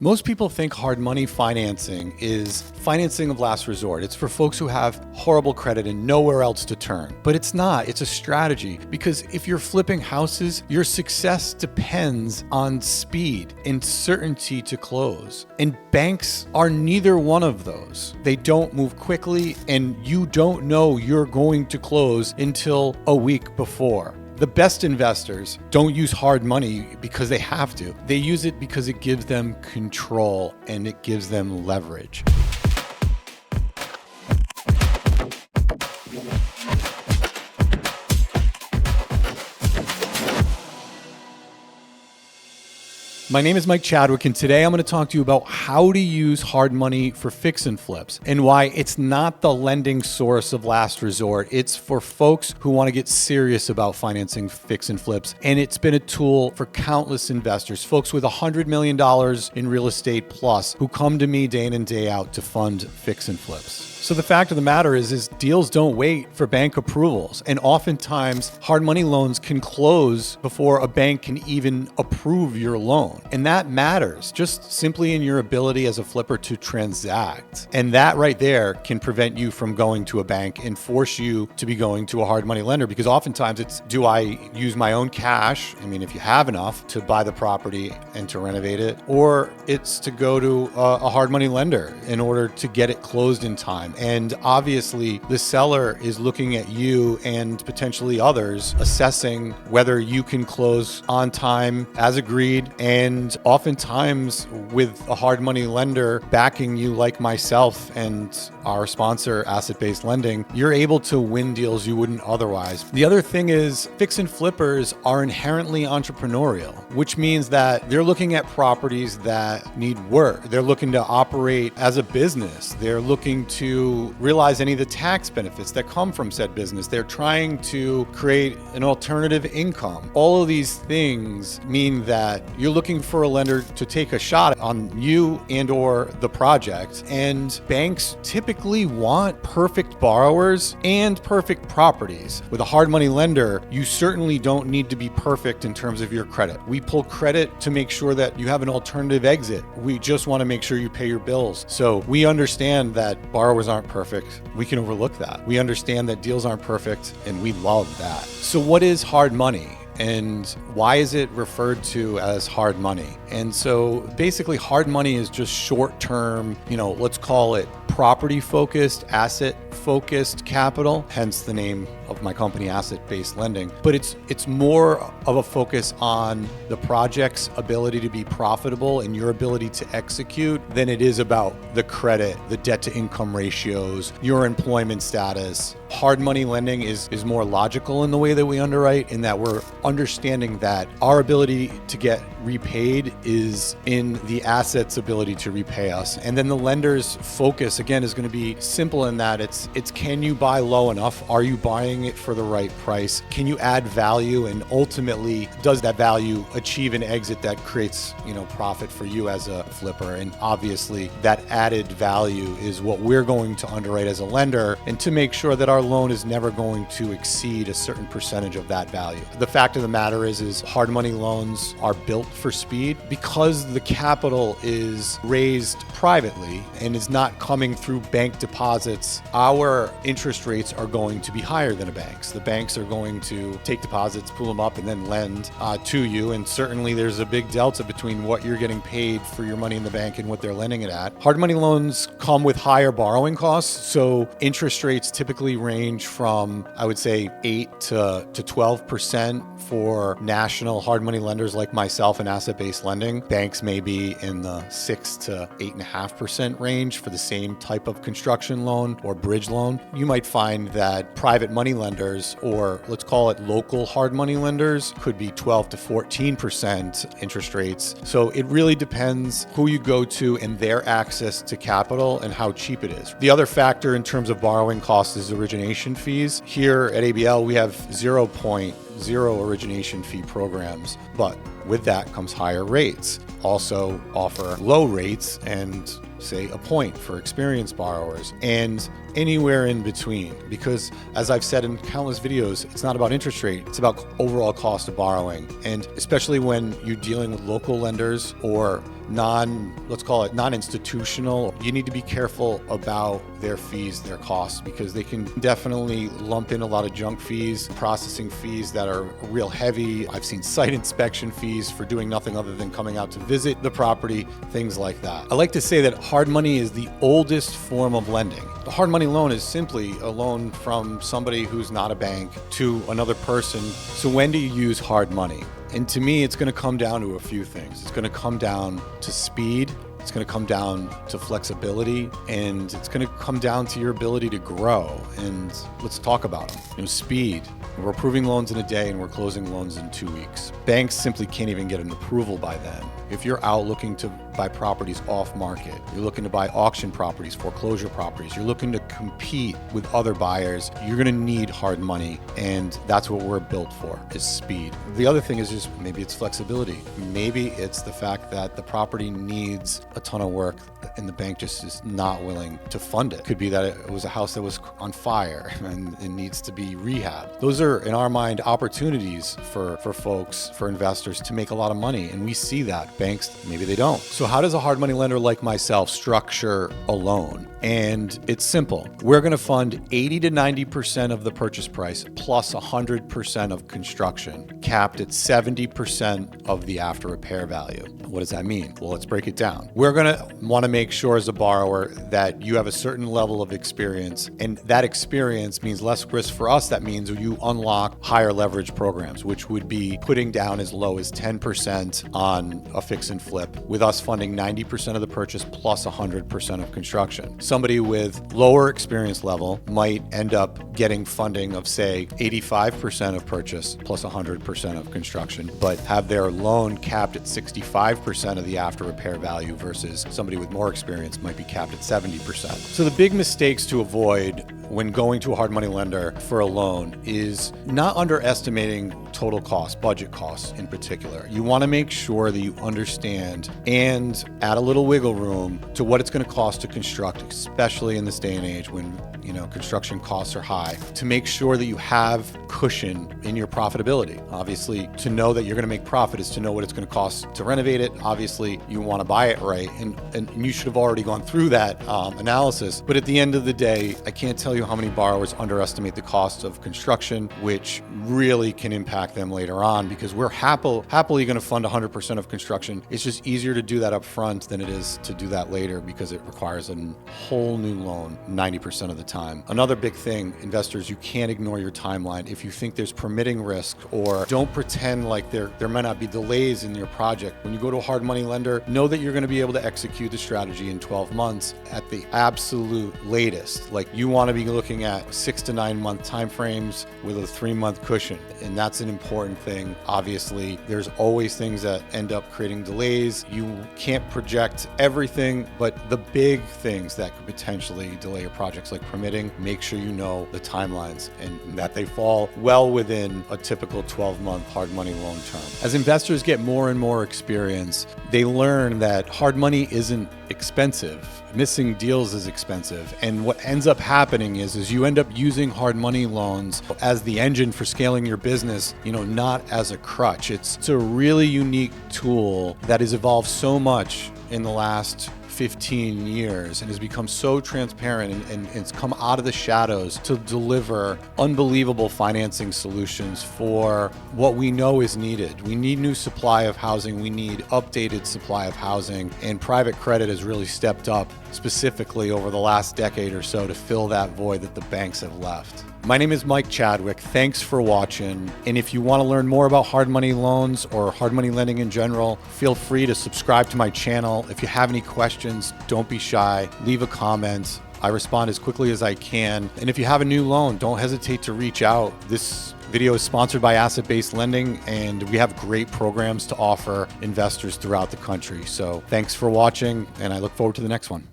Most people think hard money financing is financing of last resort. It's for folks who have horrible credit and nowhere else to turn. But it's not. It's a strategy, because if you're flipping houses, your success depends on speed and certainty to close. And banks are neither one of those. They don't move quickly, and you don't know you're going to close until a week before. The best investors don't use hard money because they have to. They use it because it gives them control and it gives them leverage. My name is Mike Chadwick, and today I'm going to talk to you about how to use hard money for fix and flips and why it's not the lending source of last resort. It's for folks who want to get serious about financing fix and flips. And it's been a tool for countless investors, folks with $100 million in real estate plus, who come to me day in and day out to fund fix and flips. So the fact of the matter is deals don't wait for bank approvals. And oftentimes hard money loans can close before a bank can even approve your loan. And that matters just simply in your ability as a flipper to transact. And that right there can prevent you from going to a bank and force you to be going to a hard money lender, because oftentimes it's, do I use my own cash? I mean, if you have enough to buy the property and to renovate it, or it's to go to a hard money lender in order to get it closed in time. And obviously the seller is looking at you and potentially others, assessing whether you can close on time as agreed. And oftentimes with a hard money lender backing you, like myself and our sponsor, Asset-Based Lending, you're able to win deals you wouldn't otherwise. The other thing is fix and flippers are inherently entrepreneurial, which means that they're looking at properties that need work. They're looking to operate as a business. They're looking to realize any of the tax benefits that come from said business. They're trying to create an alternative income. All of these things mean that you're looking for a lender to take a shot on you and or the project. And banks typically want perfect borrowers and perfect properties. With a hard money lender, you certainly don't need to be perfect in terms of your credit. We pull credit to make sure that you have an alternative exit. We just want to make sure you pay your bills. So we understand that borrowers aren't perfect. We can overlook that. We understand that deals aren't perfect, and we love that. So what is hard money? And why is it referred to as hard money? And so basically hard money is just short-term, let's call it property-focused, asset-focused capital, hence the name of my company, Asset-Based Lending. But it's more of a focus on the project's ability to be profitable and your ability to execute than it is about the credit, the debt-to-income ratios, your employment status. Hard money lending is more logical in the way that we underwrite, in that we're understanding that our ability to get repaid is in the asset's ability to repay us. And then the lender's focus, again, is going to be simple in that it's can you buy low enough? Are you buying it for the right price? Can you add value? And ultimately, does that value achieve an exit that creates, profit for you as a flipper? And obviously that added value is what we're going to underwrite as a lender, and to make sure that our loan is never going to exceed a certain percentage of that value. The fact of the matter is hard money loans are built for speed because the capital is raised privately and is not coming through bank deposits. Our interest rates are going to be higher than a bank's. The banks are going to take deposits, pull them up, and then lend to you. And certainly there's a big delta between what you're getting paid for your money in the bank and what they're lending it at. Hard money loans come with higher borrowing costs. So interest rates typically range from, I would say, 8 to 12% for national hard money lenders like myself and Asset-Based Lending. Banks may be in the 6 to 8.5% range for the same type of construction loan or bridge loan. You might find that private money lenders, or let's call it local hard money lenders, could be 12 to 14% interest rates. So it really depends who you go to and their access to capital and how cheap it is. The other factor in terms of borrowing costs is origination fees. Here at ABL, we have 0.0 origination fee programs, but with that comes higher rates. Also offer low rates and say, a point for experienced borrowers, and anywhere in between. Because as I've said in countless videos, it's not about interest rate, it's about overall cost of borrowing. And especially when you're dealing with local lenders or let's call it non-institutional, you need to be careful about their fees, their costs, because they can definitely lump in a lot of junk fees, processing fees that are real heavy. I've seen site inspection fees for doing nothing other than coming out to visit the property, things like that. I like to say that hard money is the oldest form of lending. A hard money loan is simply a loan from somebody who's not a bank to another person. So when do you use hard money? And to me, it's going to come down to a few things. It's going to come down to speed. It's going to come down to flexibility, and it's going to come down to your ability to grow. And let's talk about them. Speed. We're approving loans in a day and we're closing loans in 2 weeks. Banks simply can't even get an approval by then. If you're out looking to buy properties off market, you're looking to buy auction properties, foreclosure properties, you're looking to compete with other buyers, you're going to need hard money. And that's what we're built for, is speed. The other thing is just maybe it's flexibility. Maybe it's the fact that the property needs a ton of work and the bank just is not willing to fund it. Could be that it was a house that was on fire and it needs to be rehabbed. Those are, in our mind, opportunities for folks, for investors to make a lot of money. And we see that. Banks, maybe they don't. So how does a hard money lender like myself structure a loan? And it's simple. We're going to fund 80 to 90% of the purchase price plus 100% of construction, capped at 70% of the after repair value. What does that mean? Well, let's break it down. We're going to want to make sure as a borrower that you have a certain level of experience, and that experience means less risk for us. That means you unlock higher leverage programs, which would be putting down as low as 10% on a fix and flip, with us funding 90% of the purchase plus 100% of construction. Somebody with lower experience level might end up getting funding of, say, 85% of purchase plus 100% of construction, but have their loan capped at 65% of the after repair value, versus somebody with more experience might be capped at 70%. So the big mistakes to avoid when going to a hard money lender for a loan is not underestimating total cost, budget costs in particular. You want to make sure that you understand and add a little wiggle room to what it's going to cost to construct, especially in this day and age when construction costs are high, to make sure that you have cushion in your profitability. Obviously, to know that you're going to make profit is to know what it's going to cost to renovate it. Obviously, you want to buy it right, and you should have already gone through that analysis. But at the end of the day, I can't tell you how many borrowers underestimate the cost of construction, which really can impact them later on, because we're happily going to fund 100% of construction. It's just easier to do that up front than it is to do that later, because it requires a whole new loan 90% of the time. Another big thing, investors, you can't ignore your timeline. If you think there's permitting risk, or don't pretend like there might not be delays in your project. When you go to a hard money lender, know that you're going to be able to execute the strategy in 12 months at the absolute latest. Like, you want to be looking at 6 to 9 month timeframes with a 3-month cushion. And that's an important thing. Obviously, there's always things that end up creating delays. You can't project everything, but the big things that could potentially delay your projects, like permitting, make sure you know the timelines and that they fall well within a typical 12-month hard money loan term. As investors get more and more experience, they learn that hard money isn't expensive. Missing deals is expensive. And what ends up happening is you end up using hard money loans as the engine for scaling your business, not as a crutch. It's a really unique tool that has evolved so much in the last 15 years and has become so transparent and it's come out of the shadows to deliver unbelievable financing solutions for what we know is needed. We need new supply of housing. We need updated supply of housing, and private credit has really stepped up specifically over the last decade or so to fill that void that the banks have left. My name is Mike Chadwick. Thanks for watching. And if you want to learn more about hard money loans or hard money lending in general, feel free to subscribe to my channel. If you have any questions, don't be shy. Leave a comment. I respond as quickly as I can. And if you have a new loan, don't hesitate to reach out. This video is sponsored by Asset-Based Lending, and we have great programs to offer investors throughout the country. So thanks for watching, and I look forward to the next one.